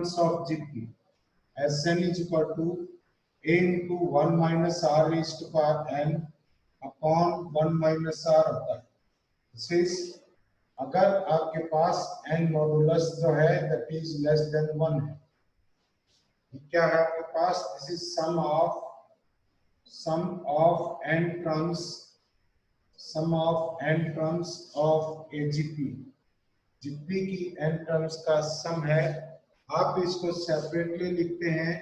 of GP. Sn is equal to A into 1 minus R raised to power n upon 1 minus R होता है. This is अगर आपके पास n modulus जो है that is less than 1 है. क्या है आपके पास? This is sum of n terms of a GP. GP की n टर्म्स का सम है. आप इसको सेपरेटली लिखते हैं.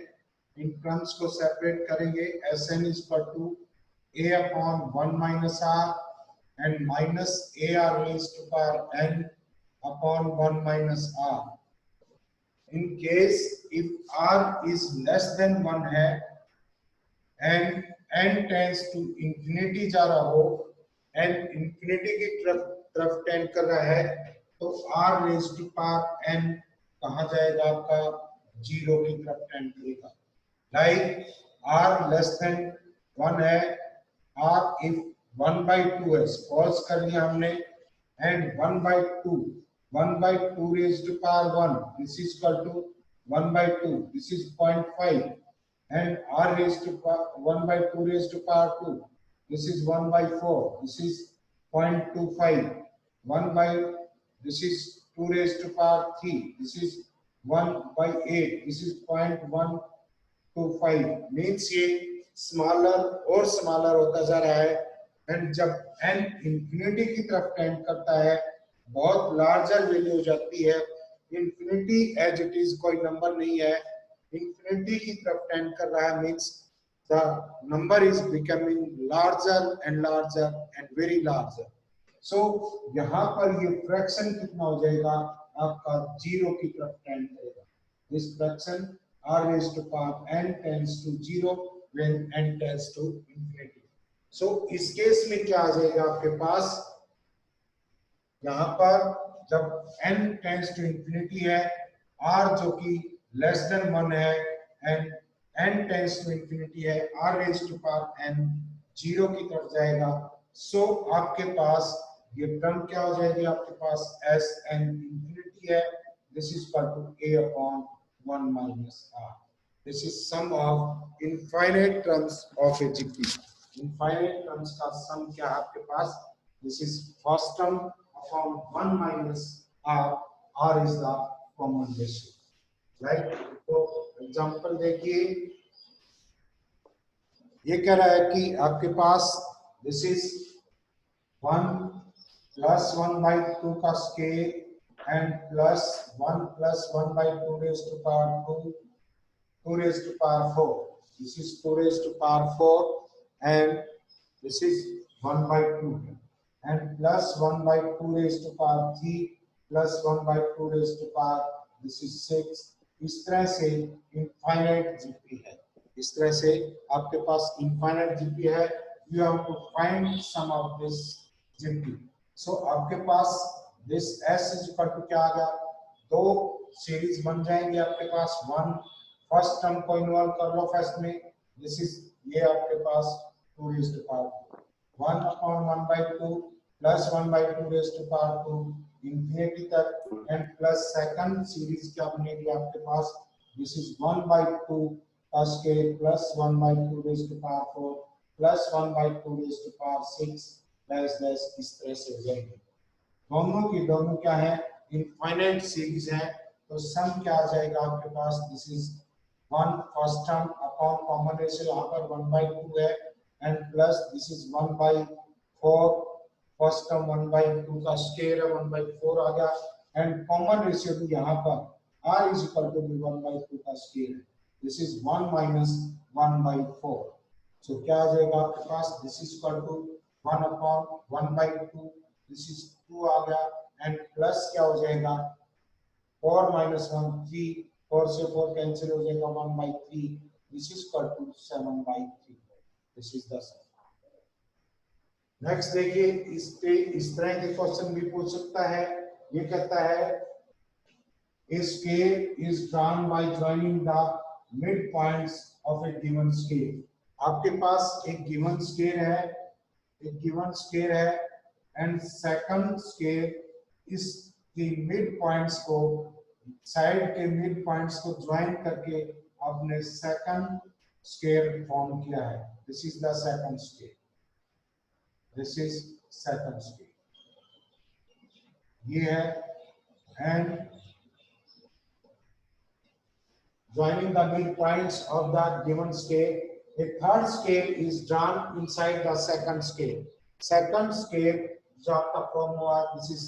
इन टर्म्स को सेपरेट करेंगे. Sn is equal to a upon 1 minus r and minus ar raised to power n upon 1 minus r. In case if r is less than 1 है and n tends to infinity जा रहा हो, n infinity की तरफ tend कर रहा है, तो r raised to power n कहाँ जाएगा? आपका 0 की तरफ टेंड करेगा. लाइक r लेस देन 1 है, r if 1 by 2 है, सपोज कर लिया हमने, and 1 by 2 raised to power 1, this is equal to 1 by 2, this is 0.5, and r raised to 1 by 2 raised to power 2, this is 1 by 4, this is 0.25, 1 by, this is 2 raised to power 3, this is 1 by 8, this is 0.25. Means ये smaller और smaller होता जा रहा है, and जब n infinity की तरफ tend करता है, बहुत लार्जर वैल्यू हो जाती है. इंफिनिटी एज इट इज कोई नंबर नहीं है, इंफिनिटी की तरफ टेंड कर रहा है, means the number is becoming larger and very larger. So यहाँ पर ये फ्रैक्शन कितना हो जाएगा? आपका 0 की तरफ टेंड करेगा. This fraction r raised to power n tends to 0 when n tends to infinity. So इस केस में क्या आ जाएगा आपके पास? यहाँ पर जब n tends to infinity है, r जो कि less than 1 है and n tends to infinity है, r raised to power n 0 की तरफ जाएगा. So आपके पास ये टर्म क्या हो जाएगी? आपके पास s n infinity है, this is equal to a upon 1 minus r. This is sum of infinite terms of a GP. Infinite terms का sum क्या है आपके पास? This is first term upon 1 minus r. R is the common ratio. Right? तो example देखिए, ये कह रहा है कि आपके पास this is 1 plus 1 by 2 का scale and plus 1 by 2 raised to power 2 raised to power 4. This is 2 raised to power 4 and this is 1 by 2 and plus 1 by 2 raised to power 3 plus 1 by 2 raised to power, this is 6. इस तरह से infinite GP है. इस तरह से आपके पास infinite GP है. You have to find sum of this GP. So आपके पास this s is equal to क्या आ गया? दो सीरीज बन जाएंगे आपके पास. वन फर्स्ट टर्म को इन्वॉल्व कर लो फर्स्ट में, दिस इज ये आपके पास 2 raised to power 1 upon 1 by 2 plus 1 by 2 raised to power 2 infinity तक, एंड प्लस सेकंड सीरीज क्या बनेगी आपके पास? दिस इज 1 by 2 का scale plus 1 by 2 raised to power 4 plus 1 by 2 raised to power 6 less इस तरह से हो जाएगी. दोनों की दोनों क्या है? इनफाइनाइट सीरीज है. तो सम क्या आ जाएगा आपके पास? This is 1 first term upon common ratio, यहाँ पर 1 by 2 है, and plus this is 1 by 4 first term 1 by 2 का स्क्वायर है, 1 by 4 आ गया, एंड कॉमन रेशियो भी यहाँ पर r is equal to 1 by 2 का स्क्वायर है. This is 1 minus 1 by 4. So क्या आ जाएगा आपके पास? This is equal to 1 upon 1 by 2, this is 2 आ गया, एंड प्लस क्या हो जाएगा? 4 minus 1 3, 4 से 4 कैंसिल हो जाएगा, 1 by 3, this is equal to 7 by 3. This is the sum. Next देखिए, इस तरह के क्वेश्चन भी पूछ सकता है. ये कहता है a scale is drawn by joining the midpoints of a given scale. आपके पास एक गिवन स्केल है एंड सेकंड स्केल इस मिड पॉइंट्स को साइड के मिड पॉइंट्स को ज्वाइन करके आपने सेकंड स्केयर फॉर्म किया है। This is the second square, this is second square, ये है। And joining the midpoints of the given scale, a third scale is drawn inside the second scale. Second scale जो आपका form हुआ, this is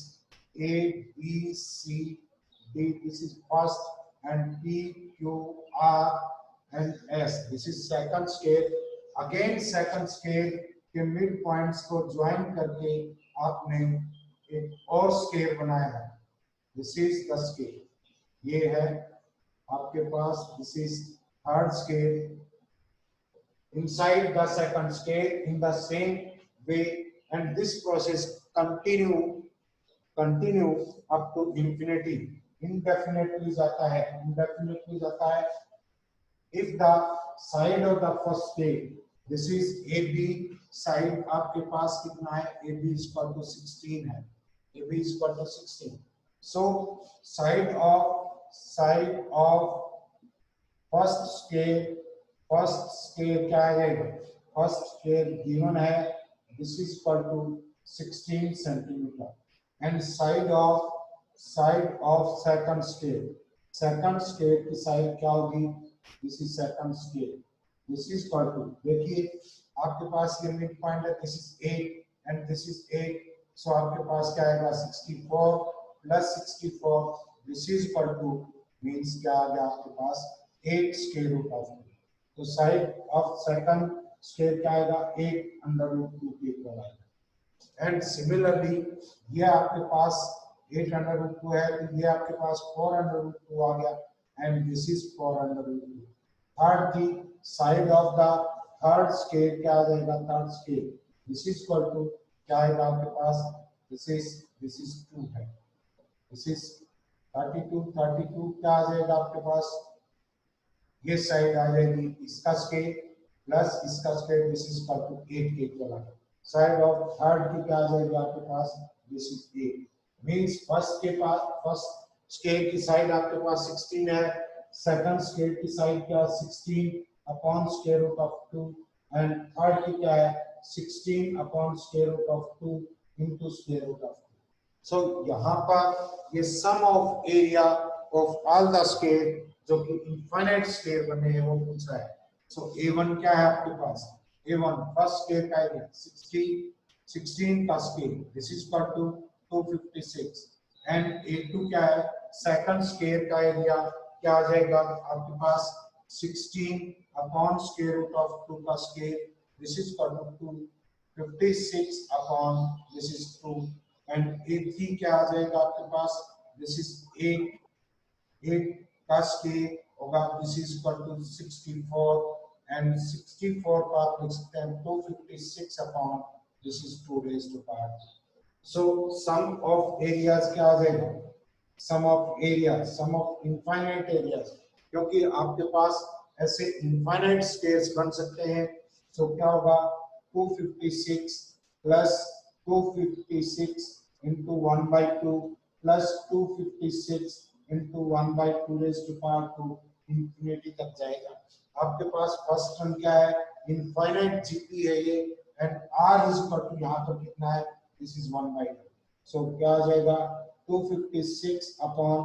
A, B, C, D, this is first, and P, Q, R and S, this is second scale. Again second scale के mid points को join करके आपने एक और scale बनाया है। दिस इज द स्केल, ये है आपके पास। This is third scale inside the second scale in the same way, and this process continue up to infinity, indefinitely जाता है, indefinitely जाता है। if the side of the first scale, this is AB side, आपके पास कितना है, AB is equal to 16 है, AB is equal to 16, so side of first scale क्या आ जाएगा, फर्स्ट स्केल गिवन है, this is equal to 16 centimetre, and side of second scale की side क्या होगी, this is second scale, this is equal to, देखिए आपके पास ये मिड पॉइंट है, this is 8 and this is 8, so आपके पास क्या आएगा 64 plus 64, this is equal to means क्या आ गया आपके पास 8 स्क्वायर रूट ऑफ 2, तो साइड ऑफ सेकंड स्क्वायर क्या आएगा 8 अंडर रूट 2 के इक्वल आएगा। एंड सिमिलरली ये आपके पास 8 अंडर रूट 2 है, तो ये आपके पास 4 अंडर रूट 2 आ गया, and this is 4 under root 2। Third की side of the third square क्या आ जाएगा, third square, this is equal to क्या आएगा आपके पास, दिस इज 2 है, दिस इज 32 क्या आ जाएगा आपके पास, ये साइड आ जाएगी इसका स्केल प्लस इसका scale, this is equal to 8 के इक्वल आ, साइड ऑफ थर्ड की क्या आ जाएगी आपके पास, this is 8, means first scale की साइड आपके पास 16 है, सेकंड स्केल की साइड क्या 16 upon square root of 2, and third की क्या है 16 upon square root of 2 into square root of 2। So यहाँ पर ये sum of area of all the scale जो कि इनफाइनाइट स्केल बने हैं वो पूछ रहा है। सो A1 क्या है आपके पास, A1 फर्स्ट स्केल का एरिया 16 का scale, this is equal to 256, and A2 क्या है सेकंड स्केल का एरिया क्या आ जाएगा आपके पास 16 अपॉन स्क्वायर रूट ऑफ 2 का scale, this is equal to 256 upon this is 2, and A3 क्या आ जाएगा आपके पास, दिस इज 8 का स्केल होगा, this is equal to 64, and 64 का आप लिख सकते हैं 256 upon this is 2 raise to power. So sum of areas क्या आ जाएगा, sum of area, sum of infinite areas, क्योंकि आपके पास ऐसे इनफाइनाइट स्केल्स बन सकते हैं, सो क्या होगा 256 plus 256 into 1/2 plus 256 into 1/2 raised to power 2 infinity तक जाएगा। आपके पास फर्स्ट टर्म क्या है, इनफाइनाइट जीपी है ये, and R is equal to यहाँ पर कितना है, दिस इज 1/2, सो क्या आ जाएगा 256 upon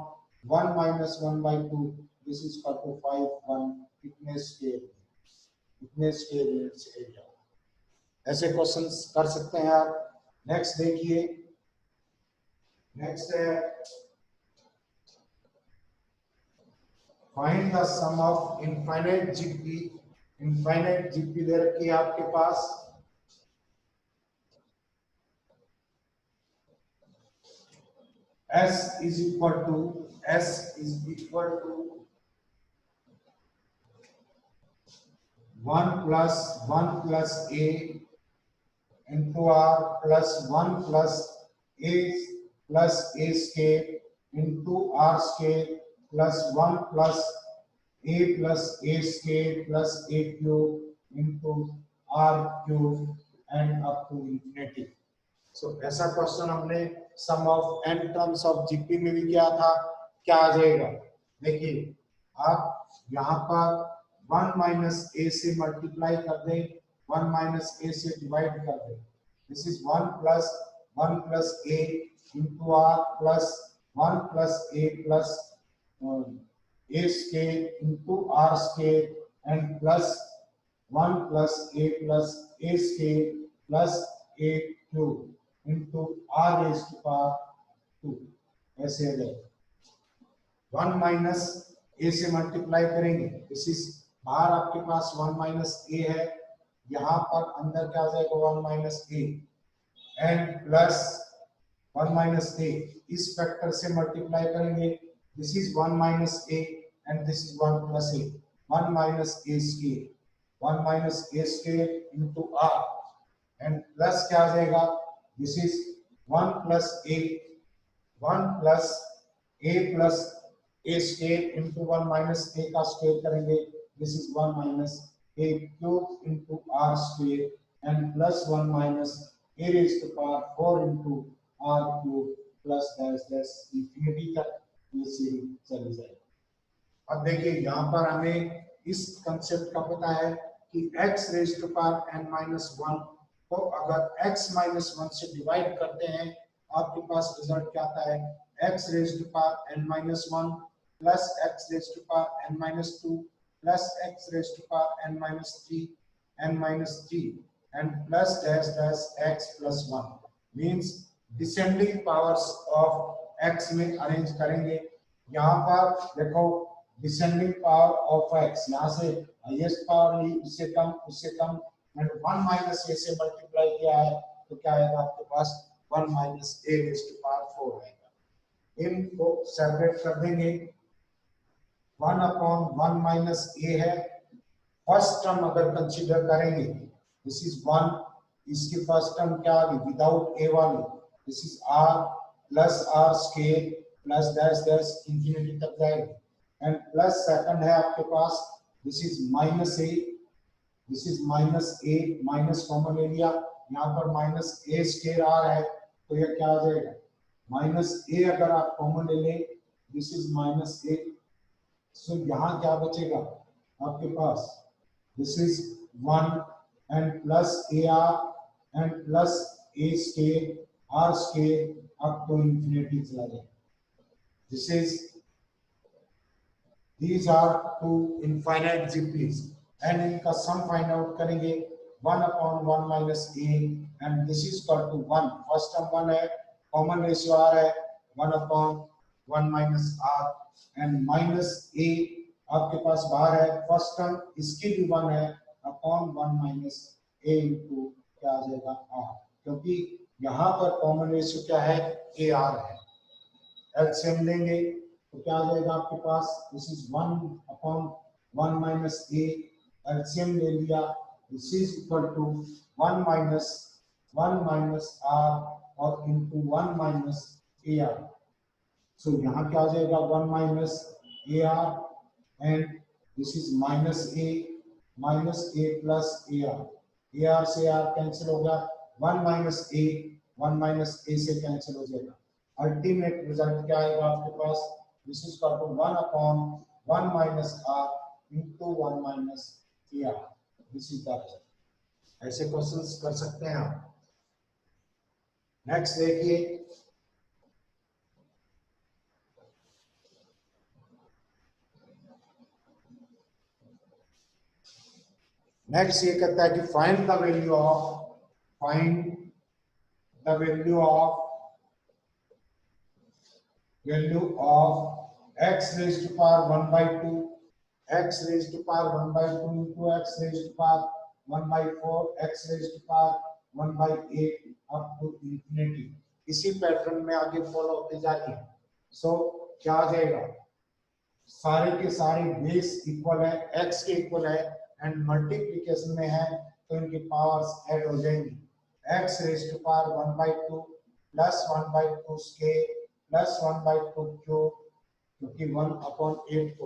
1 minus 1/2, this is equal to 5/1, इतने स्केल यूनिट्स एरिया। ऐसे क्वेश्चंस कर सकते हैं आप। नेक्स्ट देखिए, नेक्स्ट है find the sum of infinite GP. Infinite GP दे रखी है आपके पास, S is equal to 1 plus A into R plus 1 plus A square into R square plus 1 plus A square plus A cube into R cube and up to infinity। So ऐसा question हमने sum of n terms of GP में भी किया था, क्या आ जाएगा, देखिए आप यहाँ पर 1 माइनस ए से मल्टीप्लाई कर दें, 1 माइनस ए से डिवाइड कर दें, this is 1 plus A into R plus 1 plus A plus A square into are square and plus 1 plus A square plus A cube into R raise to power 2, ऐसे आ जाएगा। 1 minus ए से multiply करेंगे, this is बाहर आपके पास 1 minus ए है, यहाँ पर अंदर क्या आ जाएगा 1 minus a and plus 1 minus a, इस फैक्टर से मल्टीप्लाई करेंगे, this is 1 minus a and this is 1 plus a, 1 minus a square, 1 minus a square into r and plus क्या आ जाएगा, this is 1 plus a, 1 plus A square into 1 minus a का square करेंगे, this is 1 minus a cube into are square and plus 1 minus A raise to power 4 into R cube plus dash dash infinity तक ये series चली जाएगी। अब देखिए यहाँ पर हमें इस कंसेप्ट का पता है कि x raise to power n minus 1 को अगर x माइनस 1 से डिवाइड करते हैं आपके पास रिजल्ट क्या आता है, x raise to power n minus 1 plus x raise to power n minus 2 plus x raise to power n minus 3 and plus dash dash x plus 1 means descending powers of x में arrange करेंगे। यहाँ पर देखो descending power of x, यहाँ से highest power ली, उससे come and 1 minus ए से multiply किया है तो क्या आएगा आपके पास 1 minus A raise to power 4 आएगा। इनको सेपरेट कर देंगे, 1 अपॉन 1 माइनस ए है, फर्स्ट टर्म अगर कंसीडर करेंगे दिस इज 1, इसकी फर्स्ट टर्म क्या आ गई विदाउट ए वाली, this is r plus r square plus dash dash infinity तक जाएगा एंड प्लस सेकंड है आपके पास this is minus a, minus common ले लिया, यहाँ पर माइनस ए स्केयर आर है तो ये क्या आ जाएगा माइनस ए, अगर आप कॉमन ले लें दिस इज माइनस ए, सो यहाँ क्या बचेगा आपके पास this is 1 and plus AR and plus A scale R scale up to infinity चला जाए। These are two infinite GPs and इनका sum find out करेंगे 1 upon 1 minus A and this is equal to 1, first term 1 है, common ratio R है 1 upon 1 minus R and minus A आपके पास बाहर है, first term इसकी भी 1 है अपॉन 1 माइनस ए इंटू क्या आ जाएगा आर, क्योंकि यहाँ पर कॉमन रेशियो क्या है ए आर है, एलसीएम लेंगे तो क्या आ जाएगा आपके पास this is 1 upon 1 minus a, LCM ले लिया, this is equal to 1 minus r और into 1 minus a r, so यहाँ क्या आ जाएगा 1 minus a r and this is minus a plus ar से r कैंसिल हो गया, 1 माइनस a से कैंसिल हो जाएगा, अल्टीमेट रिजल्ट क्या आएगा आपके पास this is equal to 1 upon 1 minus r into 1 minus ar, this is the result. ऐसे क्वेश्चंस कर सकते हैं आप। नेक्स्ट देखिए नेक्स्ट ये कहता है कि find the value of x raise to power 1/2 x raise to power 1/2 into x raise to power 1/4 x raise to power 1/8 up to infinity. इसी पैटर्न में आगे फॉलो होते जाइए। सो क्या आ जाएगा, सारे के सारे बेस इक्वल है, x के इक्वल है एंड मल्टीप्लिकेशन में है तो इनकी पावर्स ऐड हो जाएंगी, x raise to power 1/2 plus 1/2 square plus 1/2 cube, क्योंकि 1 अपॉन 8 को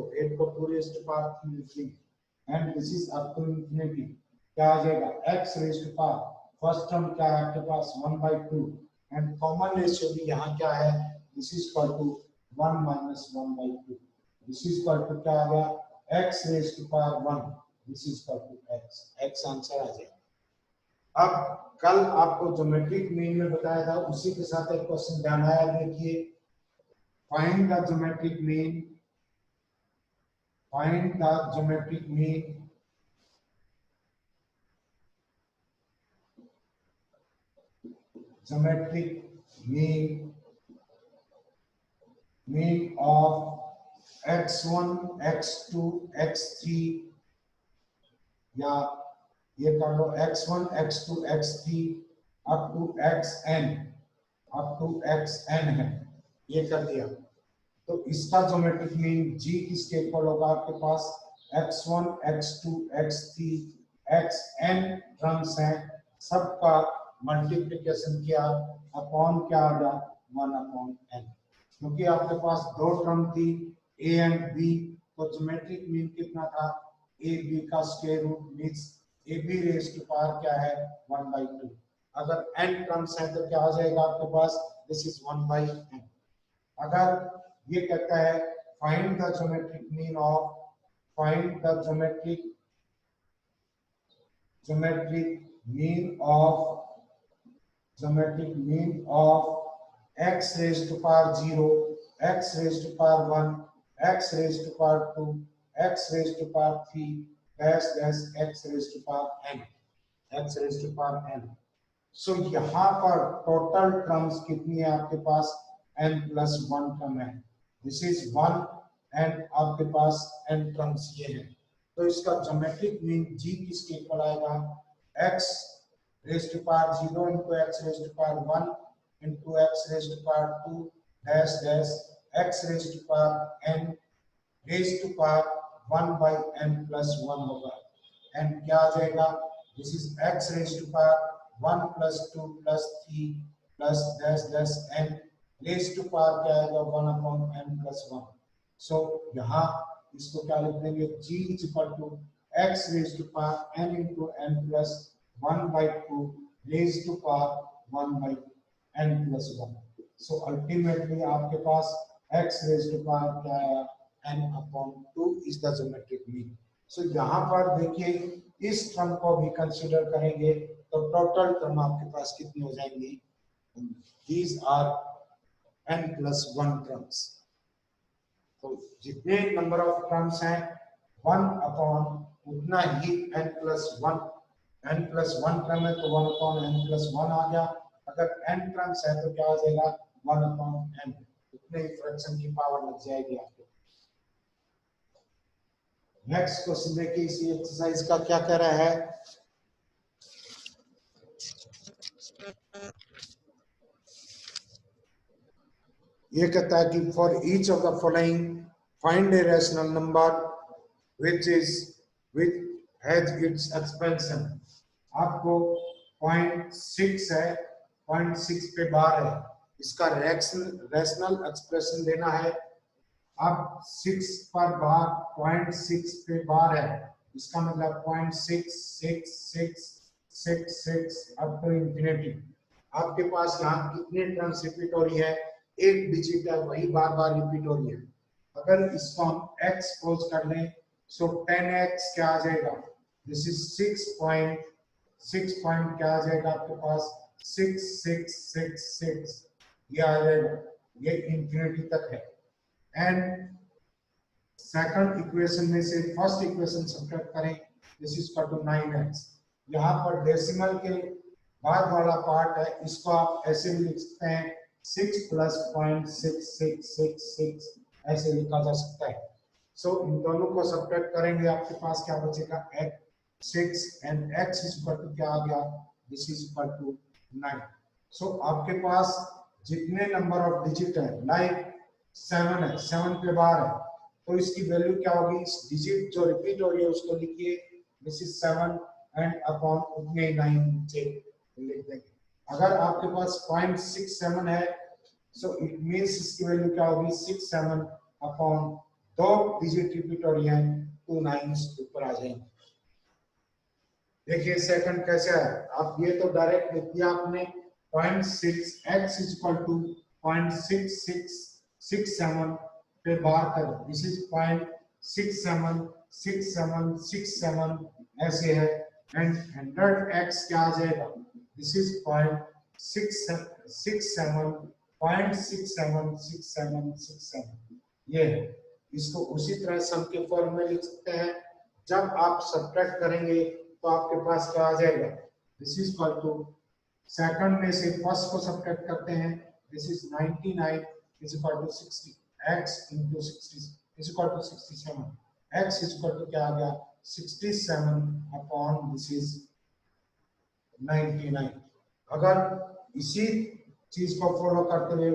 2 raise to power 3 and this is up to infinity, क्या आ जाएगा x raise to power, first term क्या है आपके पास 1/2 एंड कॉमन रेशियो भी यहाँ क्या है this is equal to 1 minus 1/2, this is equal to क्या आ गया x raise to power 1, this is equal to x answer आ जाएगा। अब कल आपको ज्योमेट्रिक मीन में बताया था, उसी के साथ एक क्वेश्चन ध्यान आया, देखिए find the geometric mean, find the geometric mean mean of x1 x2 x3, या ये कर लो x1 x2 x3 up to xn है, ये कर दिया। तो इसका ज्योमेट्रिक मीन g किसके इक्वल होगा आपके पास x1 x2 x3 xn terms हैं, सबका मल्टीप्लिकेशन किया अपॉन क्या आ गया 1/n, क्योंकि आपके पास दो टर्म थी a एंड b, तो ज्योमेट्रिक मीन कितना था a b का square root means a b raise to power क्या है 1/2। अगर n टर्म्स है तो क्या आ जाएगा आपके पास दिस इज 1/n। अगर ये कहता है find the geometric mean of, find the geometric mean of x raised to power 0, x raised to power 1, x raised to power 2, x raised to power 3, dash x raised to power n, x raised to power n। So यहाँ पर total terms कितनी है आपके पास n+1 term है, this is 1 and आपके पास n terms ये है। तो इसका ज्योमेट्रिक मीन g किसके इक्वल आएगा x raise to power 0 into x raise to power 1 into x raise to power 2 dash x raise to power n raise to power 1/n+1 होगा। n क्या आ जाएगा this is x raise to power 1 + 2 + 3 + dash n raise to power क्या आएगा 1/n+1। सो यहाँ इसको क्या लिख देंगे g = x raise to power n into n+1/2 raise to power 1/n+1। So ultimately आपके पास x रेज टू पावर क्या आया n/2 is the geometric mean. So यहाँ पर देखिए इस टर्म को भी कंसीडर करेंगे तो टोटल टर्म आपके पास कितनी हो जाएंगी, दीज आर n+1 टर्म्स। तो जितने नंबर ऑफ टर्म्स हैं 1 उतना ही n+1 टर्म है तो 1/n+1 आ गया। अगर n टर्म्स है तो क्या आ जाएगा 1/n, उतने ही फ्रैक्शन की पावर लग जाएगी आपको। नेक्स्ट क्वेश्चन देखिए इसी एक्सरसाइज का क्या कह रहा है, ये कहता है कि for each of the following find a rational number which has its expansion. आपको 0.6 है, 0.6 पे बार है, इसका रैशनल एक्सप्रेशन देना है। अब 6 पर बार 0.6 पे बार है, इसका मतलब 0.66666 अप टू इंफिनिटी। आपके पास यहाँ कितने टर्म्स रिपीट हो रही है, एक डिजिट है वही बार बार रिपीट हो रही है। अगर इसको हम x पोज कर लें सो 10x क्या आ जाएगा, दिस इज 6 पॉइंट क्या आ जाएगा आपके पास 6666, ये आ जाएगा, ये इंफिनिटी तक है। एंड सेकंड इक्वेशन में से फर्स्ट इक्वेशन सब्ट्रैक्ट करें, this is equal to 9x। यहाँ पर डेसिमल के बाद वाला पार्ट है, इसको आप ऐसे भी लिख सकते हैं 6 + 0.6666 ऐसे लिखा जा सकता है। सो इन दोनों को सब्ट्रैक्ट करेंगे, आपके पास क्या बचेगा 6 and x is equal to क्या आ गया, this is equal to 9। So आपके पास जितने नंबर ऑफ डिजिट है लाइक 7 है, 7 पे बार है, तो इसकी वैल्यू क्या होगी, इस डिजिट जो रिपीट हो रही है उसको लिखिए, दिस इज 7 एंड अपॉन उतने 9 नीचे लिख देंगे। अगर आपके पास 0.67 है सो इट मींस इसकी वैल्यू क्या होगी 67 अपॉन दो डिजिट रिपीट हो रही है 2 9 ऊपर आ जाएंगे। देखिए सेकंड कैसे है, आप ये तो डायरेक्ट लिख दिया आपने 0.6 x इज इक्वल टू 0.666 67 पे बार कर, दिस इज 0.676767 ऐसे है। एंड 100x क्या आ जाएगा, दिस इज 0.67676767 ये है। इसको उसी तरह सम के फॉर्म में लिख सकते हैं। जब आप सब्ट्रैक्ट करेंगे तो आपके पास क्या आ जाएगा, this is equal to second में से फर्स्ट को सब्ट्रैक्ट करते हैं, this is 99 is equal to 60 x into 60 is equal to 67, x is equal to क्या आ गया 67 अपॉन दिस इज 99। अगर इसी चीज को फॉलो करते हुए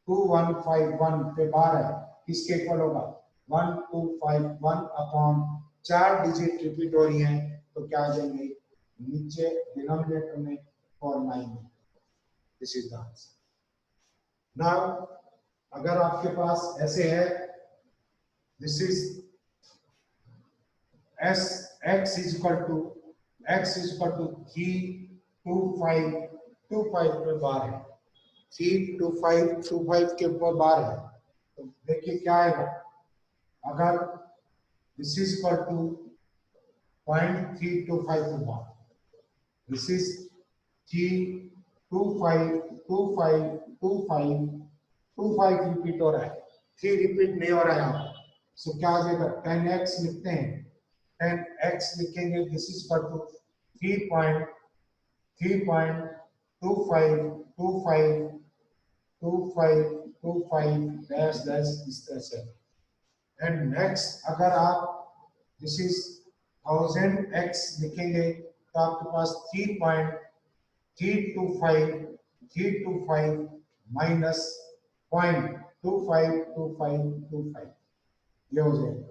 2151 पे बार है, किसके इक्वल होगा 1251 अपॉन 4 डिजिट रिपीट हो रही हैं तो क्या आ जाएंगे नीचे डिनोमिनेटर में 49। This is the answer. Now अगर आपके पास ऐसे है, this is s x is equal to 32525 पे बार है, 32525 के ऊपर बार है, तो देखिए क्या आएगा। अगर दिस इज इक्वल टू 0.325 पे बार, दिस इज 3252525 रिपीट हो रहा है, 3 रिपीट नहीं हो रहा है यहाँ। सो क्या आ जाएगा 10x लिखते हैं, 10x लिखेंगे, this is equal to 3.252525 dash dash इस तरह से। एंड नेक्स्ट अगर आप दिस इज 1000x लिखेंगे तो आपके पास 3.325 माइनस 0.252525 ये हो जाएगा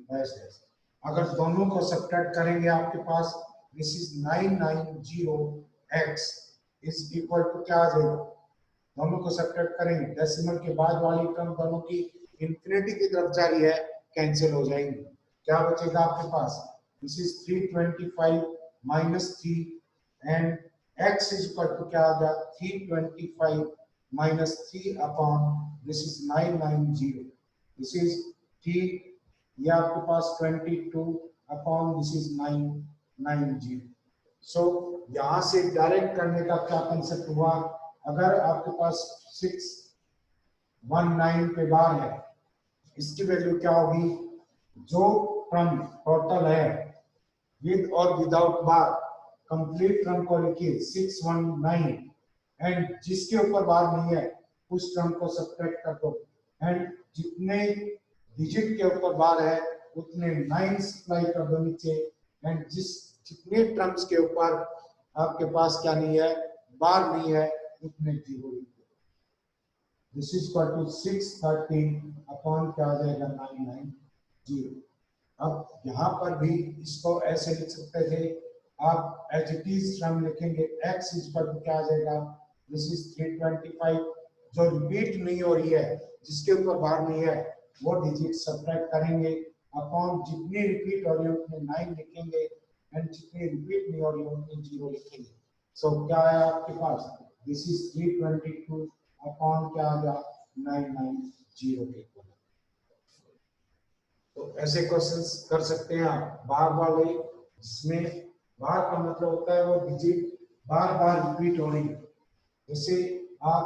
डैश डैश। अगर दोनों को सब्ट्रैक्ट करेंगे आपके पास this is 990x is equal to क्या आ जाएगा, दोनों को सब्ट्रैक्ट करेंगे, डेसिमल के बाद वाली टर्म दोनों की इंफिनिटी की तरफ जा रही है, कैंसिल हो जाएंगे। क्या बचेगा आपके पास, this is 325 minus 3 and x is equal to क्या आ गया 325 minus 3 upon this is 990, this is 3 ये आपके पास 22 अपॉन दिस इज 990। सो यहां से डायरेक्ट करने का क्या कंसेप्ट हुआ, अगर आपके पास 619 पे बार है, इसकी वैल्यू क्या होगी, जो टर्म टोटल है विद और विदाउट बार, कंप्लीट टर्म को लिखिए 619 एंड जिसके ऊपर बार नहीं है उस टर्म को सब्ट्रैक्ट कर दो एंड जितने डिजिट के ऊपर बार है उतने 9 सप्लाई कर दो नीचे एंड जितने टर्म्स के ऊपर आपके पास क्या नहीं है बार नहीं है उतने जीरो लिख दो। This is equal to 613 upon क्या आ जाएगा 990। अब यहाँ पर भी इसको ऐसे लिख सकते थे आप, एज इट इज टर्म लिखेंगे x इज इक्वल टू क्या आ जाएगा, दिस इज 325 जो रिपीट नहीं हो रही है जिसके ऊपर बार नहीं है वो डिजिट सब्ट्रैक्ट करेंगे अपॉन जितनी रिपीट हो रही है उतने 9 लिखेंगे एंड जितनी रिपीट नहीं हो रही है उतने 0 लिखेंगे। सो क्या है आपके पास, दिस इज 322 अपॉन क्या आ गया 990 के इक्वल। तो ऐसे क्वेश्चंस कर सकते हैं आप बार वाले, जिसमें बार का मतलब होता है वो डिजिट बार बार रिपीट हो रही है। जैसे आप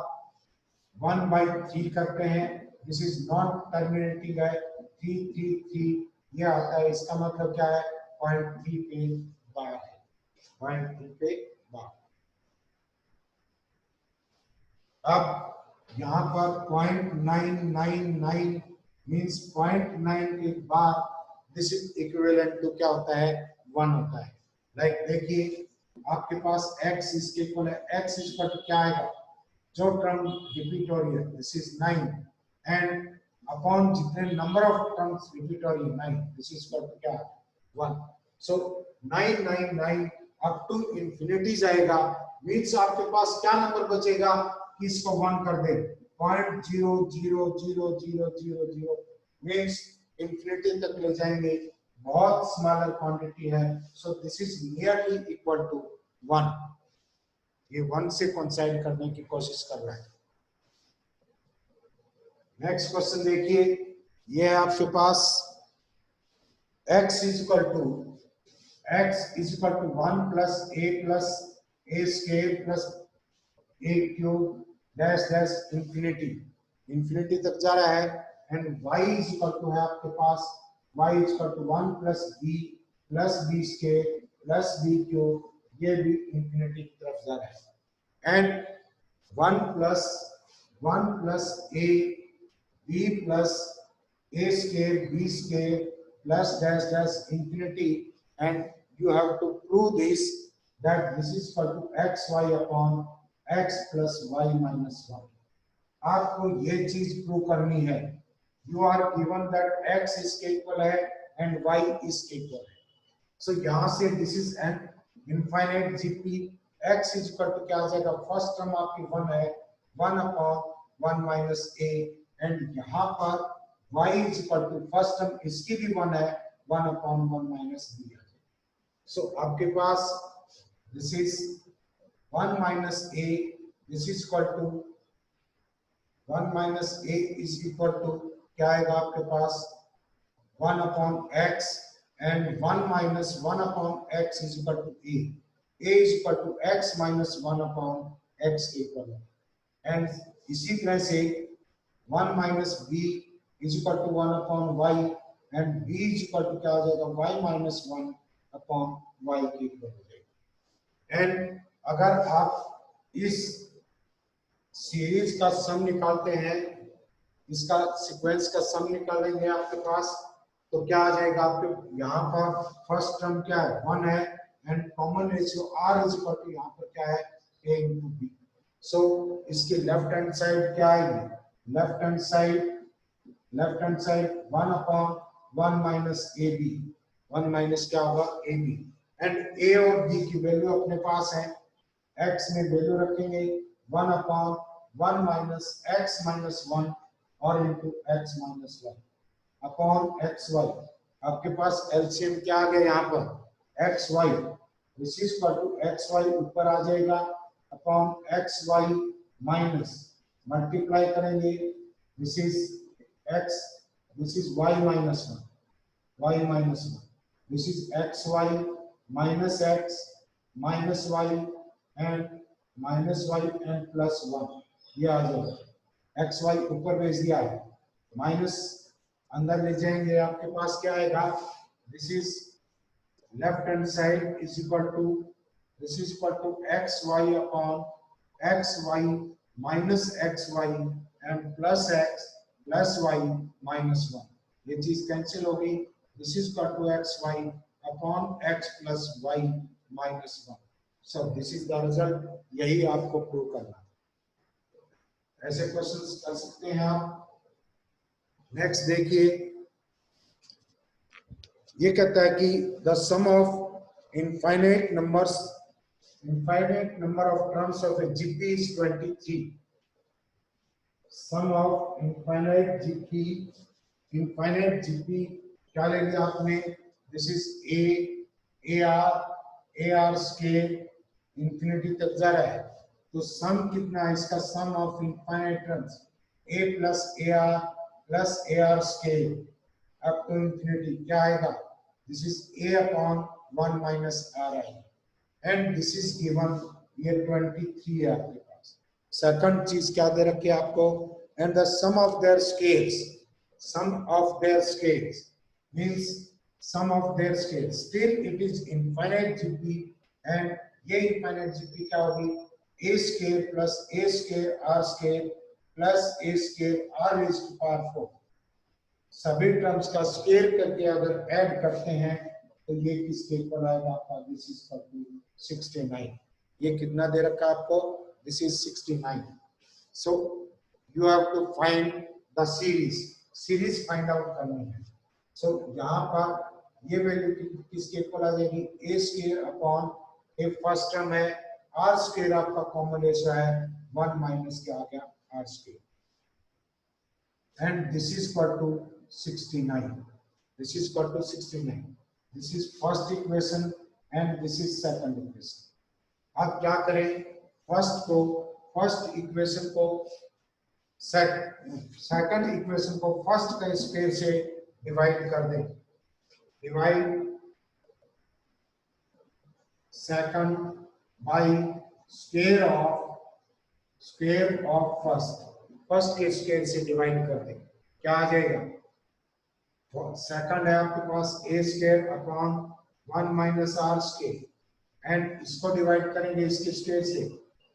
1/3 करते हैं, दिस इज नॉट टर्मिनेटिंग है 333 ये आता है, इसका मतलब क्या है 0.3 पे बार है, 0.3 पे बार। अब यहाँ पर 0.999 मींस 0.9 एक बार, दिस इज इक्विवेलेंट टू क्या होता है 1 होता है। लाइक देखिए आपके पास x इसके इक्वल है, x इज इक्वल टू क्या आएगा, जो टर्म रिपीट हो रही है दिस इज 9 एंड अपॉन जितने नंबर ऑफ टर्म्स रिपीट हो रही है 9, दिस इज इक्वल टू क्या 1। सो 999 अप टू इंफिनिटी जाएगा, मींस आपके पास क्या नंबर बचेगा कि इसको 1 कर दे, 0.00000 मींस इंफिनिटी तक ले जाएंगे, बहुत स्मॉलर क्वांटिटी है। So this is nearly equal to 1, ये 1 से कोइंसाइड करने की कोशिश कर रहा है। नेक्स्ट क्वेश्चन देखिए, ये है आपके पास x is equal to 1 plus a square plus a cube dash dash infinity, infinity तक जा रहा है। And y is equal to है आपके पास y is equal to 1 plus b square plus b cube, ये भी इंफिनिटी की तरफ जा रहा है। And 1 plus a b plus a square b square plus dash dash infinity, and you have to prove this that this is equal to xy upon x plus y minus 1। आपको ये चीज prove करनी है। You are given that x इसके इक्वल है and y इसके इक्वल है। सो यहाँ से this is an infinite GP. x is equal to क्या आ जाएगा, फर्स्ट टर्म आपकी 1 है, 1 अपॉन 1 माइनस a, एंड यहाँ पर y is equal to first term इसकी भी 1 है, 1 अपॉन 1 माइनस b है। सो आपके पास this is 1 minus a, this is equal to 1 minus a is equal to क्या आएगा आपके पास 1 upon x, and 1 minus 1 upon x is equal to a is equal to x minus 1 upon x के equal है। And इसी तरह से 1 minus b is equal to 1 upon y, and b is equal to क्या हो जाएगा y minus 1 upon y के equal हो जाएगा। एंड अगर आप इस सीरीज का सम निकालते हैं, इसका सीक्वेंस का सम निकालेंगे आपके पास, तो क्या आ जाएगा आपके यहाँ पर फर्स्ट टर्म क्या है 1 है, and common ratio r is equal to यहाँ पर क्या है a इंटू b। सो इसके लेफ्ट हैंड साइड क्या आएगी, left hand side 1 upon 1 minus A B, 1 minus क्या होगा ए बी, एंड a और b की वैल्यू अपने पास है। x में वैल्यू रखेंगे 1 अपॉन 1 माइनस x माइनस 1 और into x minus 1 upon x y. आपके पास एलसीएम क्या आ गया यहाँ पर x y, this is equal to x y ऊपर आ जाएगा upon x Y minus multiply करेंगे, this is x, this is y minus 1, y minus 1, this is x Y minus x minus y and minus y and plus 1, ये आ जाएगा। X y ऊपर भेज दिया है, माइनस अंदर ले जाएंगे, आपके पास क्या आएगा, this is left hand side is equal to, this is equal to x Y upon x Y minus X Y and plus Y minus 1, ये चीज कैंसिल होगी, this is equal to x Y upon X plus Y minus 1। So this is the result, यही आपको prove करना है। ऐसे questions कर सकते हैं आप। नेक्स्ट देखिए, ये कहता है कि the sum of infinite number of terms of a GP is 23। Sum of infinite GP क्या ले लिया आपने, this is a r scale infinity तक जा रहा है, तो सम कितना है इसका, sum of infinite terms a plus a r scale up to infinity क्या आएगा, this is a upon 1 minus r आई, एंड दिस इज गिवन, ये 23 है आपके पास। सेकंड चीज क्या दे रखी है आपको, and the sum of their scales means sum of their scales, still it is infinite GP, and ये इनफाइनाइट जीपी क्या होगी, A scale plus A scale R scale plus A scale R raise to power 4, सभी terms का scale करके अगर add करते हैं तो ये किसके इक्वल आएगा आपका, दिस इज इक्वल टू 69। ये कितना दे रखा है आपको, this is 69। So you have to find the series find out करनी है। सो यहाँ पर ये वैल्यू किसके इक्वल आ जाएगी, A square upon A first term है, आर स्क्वायर आपका कॉमन रेशियो है 1 माइनस क्या आ गया R square, and this is equal to 69, this is equal to 69, this is first equation and this is second equation। अब क्या करें, first equation को सेकंड इक्वेशन को फर्स्ट का स्क्वायर से डिवाइड कर दें। Divide second by square of first के स्क्वायर से डिवाइड कर दें। क्या आ जाएगा? सेकंड है आपके पास a square upon 1 minus r square and इसको डिवाइड करेंगे इसके स्क्वायर से।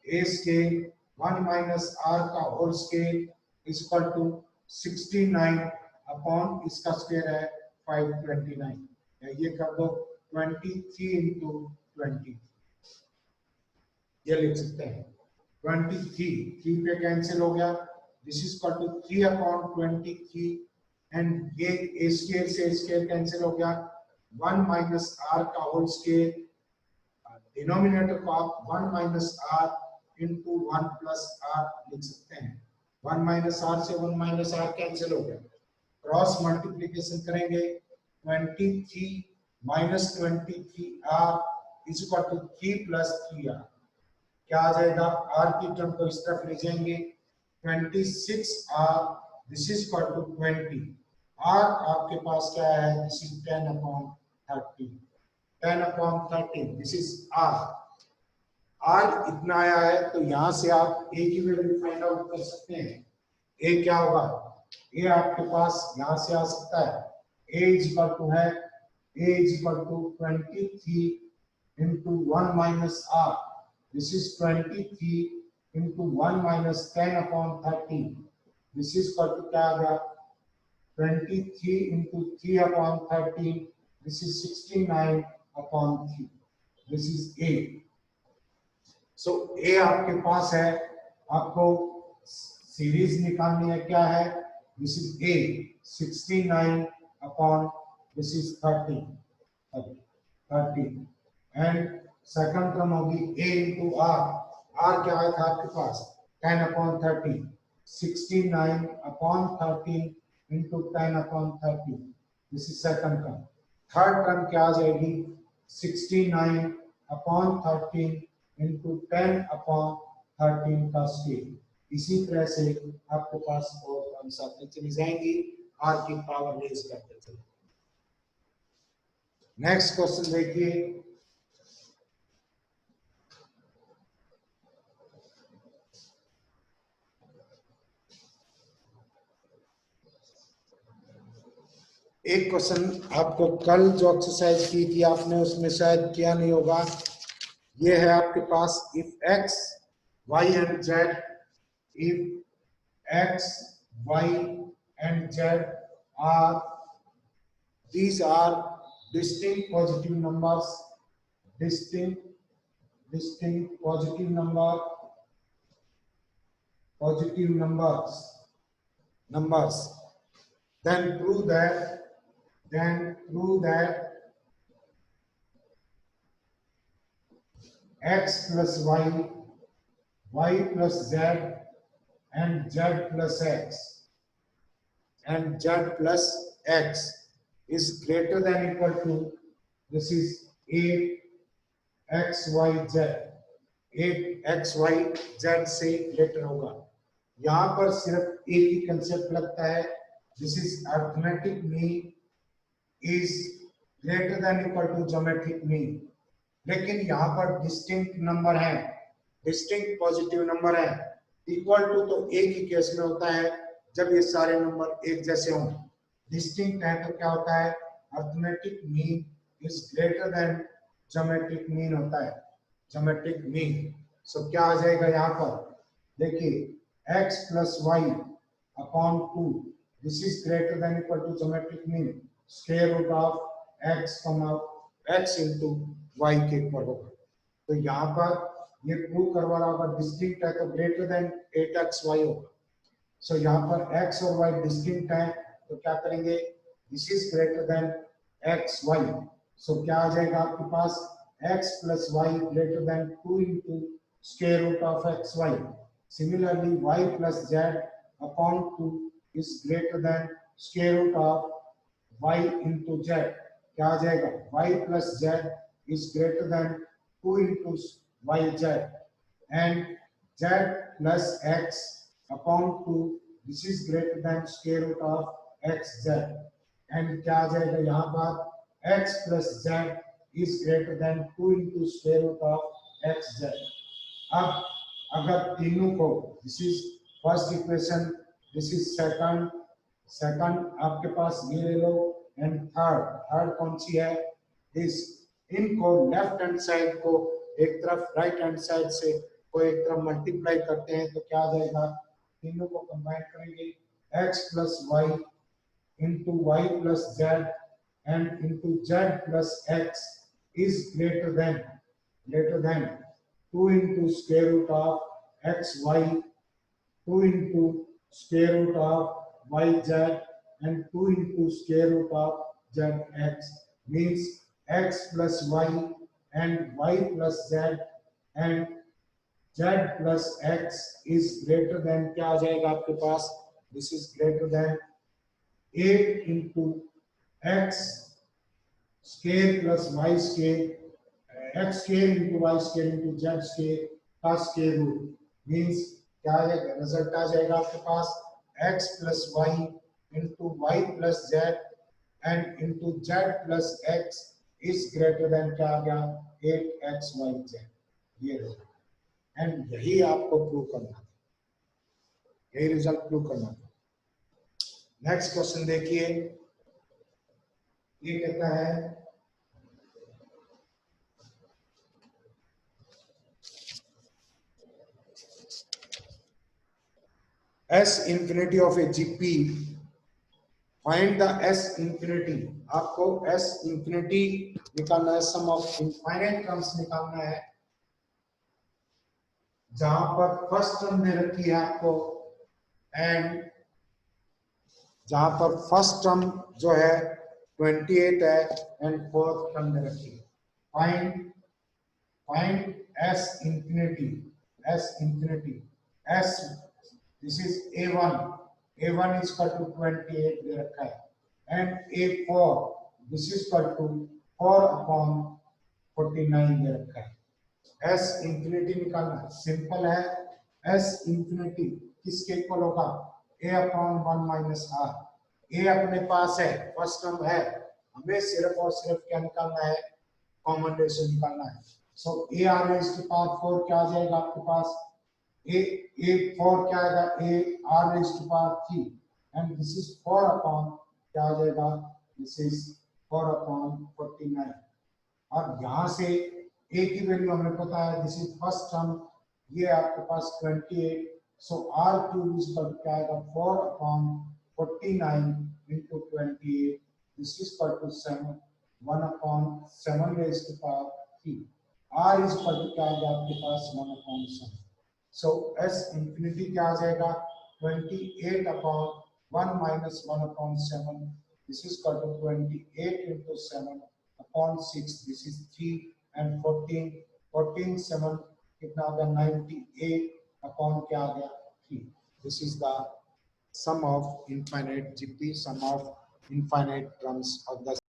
ए स्क्वायर 1 माइनस आर का whole square is equal to 69 upon इसका स्क्वायर है 529। ये कर दो 23 इंटू 20, ये लिख सकते हैं 23, 3 पे कैंसिल हो गया, this is equal to 3 upon 23 and ये ए स्क्वायर से स्क्वायर कैंसिल हो गया, 1 माइनस आर का होल स्क्वायर, डिनोमिनेटर को आप 1 minus R into 1 plus R लिख सकते हैं। 1 माइनस आर से 1 माइनस आर कैंसिल हो गया, क्रॉस मल्टीप्लीकेशन करेंगे 23 minus 23 R is equal to 3 plus 3 R. क्या आ जाएगा? आर की टर्म को इस तरफ ले जाएंगे 26 R this is equal to 20। R आपके पास क्या है? This is 10 upon 30, 10 upon 30 this is R. R इतना आया है तो यहां से आप ए की वैल्यू फाइंड आउट कर सकते हैं। ए क्या होगा? ए आपके पास यहां से आ सकता है, ए इज इक्वल टू है a is equal to 23 into 1 minus r this is 23 into 1 minus 10 upon 30 this is equal to क्या आ गया? 23 into 3 upon 13 this is 69 upon 3 this is a. So a आपके पास है, आपको सीरीज निकालनी है, क्या है? This is a 69 upon this is 30 and second term होगी a इंटू आर। आर क्या आया था आपके पास? 10 upon 30, 69 upon 13 into 10 upon 30 this is second term. Third term क्या आ जाएगी? 69 अपॉन 13 इंटू 10 अपॉन 13 का स्क्वायर। इसी तरह से आपके पास और टर्म्स आती चली जाएंगी, आर की पावर रेज करते चले। नेक्स्ट क्वेश्चन देखिए, एक क्वेश्चन आपको कल जो एक्सरसाइज की थी आपने उसमें शायद किया नहीं होगा। ये है आपके पास if x y and z, if x y and z are these are distinct positive numbers, distinct positive numbers, then prove that x plus y plus z and z plus x is greater than equal to, this is 8xyz, 8xyz से greater होगा। यहाँ पर सिर्फ एक ही concept लगता है, this is arithmetic mean is greater than equal to geometric mean. लेकिन यहाँ पर डिस्टिंक्ट नंबर है, डिस्टिंक्ट पॉजिटिव नंबर है। इक्वल टू तो एक ही केस में होता है जब ये सारे नंबर एक जैसे हों। डिस्टिंक्ट है तो क्या होता है? Arithmetic mean is greater then geometric mean होता है, ज्योमेट्रिक मीन। सो क्या आ जाएगा यहाँ पर? देखिए x plus y upon 2 this is greater than equal to geometric mean, square root of x comma x into y के इक्वल होगा। तो यहाँ पर ये प्रूव करवा रहा होगा डिस्टिंक्ट है तो ग्रेटर देन 8xy होगा। सो यहाँ पर x और y डिस्टिंक्ट है तो क्या करेंगे? This is greater then xy। सो क्या आ जाएगा आपके पास? x plus y greater than 2 into square root of xy। Similarly, y plus z upon 2 is greater than square root of y into z। क्या आ जाएगा? y plus z is greater than 2 into yz and z plus x upon 2, this is greater than square root of X Z, and क्या आ जाएगा यहाँ पर x plus Z is greater than 2 into square root of X Z. अब अगर तीनों को, this is first equation, this is second, आपके पास ये ले लो, एंड थर्ड कौन सी है, दिस, इनको लेफ्ट हैंड साइड को एक तरफ राइट हैंड साइड से को एक तरफ मल्टीप्लाई करते हैं तो क्या आ जाएगा, तीनों को कंबाइन करेंगे, x plus Y into Y plus Z and into Z plus X is greater than 2 into square root of xy, 2 into square root of yz, and 2 into square root of zx, means x plus y and y plus z and z plus x is greater than, क्या आ जाएगा आपके पास, this is greater than 8 into x square plus y square, x square into y square into z square का square root, means क्या आएगा, result आ जाएगा आपके पास x plus Y into Y plus Z and into Z plus X is greater than, क्या आ गया, 8xyz, ये रिजल्ट, एंड यही आपको प्रूव करना था, यही रिजल्ट प्रूव करना था। नेक्स्ट क्वेश्चन देखिए, ये कहता है S infinity of a GP, find the S infinity, आपको S infinity निकालना है, सम ऑफ इनफाइनाइट टर्म्स निकालना है, जहां पर फर्स्ट टर्म दे रखी है आपको, एंड जहां पर फर्स्ट टर्म जो है 28 है एंड फोर्थ टर्म दे रखी है, find S infinity, S, this is a1 is equal to 28 दे रखा है, and a4 this is equal to 4 upon 49 दे रखा है। S infinity निकालना है, सिंपल है, S infinity किसके इक्वल होगा, a upon 1 minus r, a अपने पास है, फर्स्ट टर्म है, हमें सिर्फ और सिर्फ क्या निकालना है, कॉमन रेशियो निकालना है, सो a r raised to power 4 क्या आ जाएगा आपके पास, a4 क्या आएगा, a r raised to power 3, and this is 4 upon, क्या आ जाएगा, this is 4 upon 49, और यहाँ से a की वैल्यू हमें पता है, दिस इज फर्स्ट टर्म, ये आपके पास 28, सो r क्यूब इज इक्वल क्या आएगा, 4 upon 49 into 28, this is equal to 7, 1 upon 7 raised to power 3, r is equal to क्या आएगा आपके पास, 1 upon 7, so S infinity क्या आ जाएगा, 28 upon 1 minus 1 upon 7, this is equal to 28 into 7 upon 6, this is 3, and 14 7 कितना आ गया, 98 upon क्या आ गया, 3, this is the sum of infinite GP, sum of infinite terms of the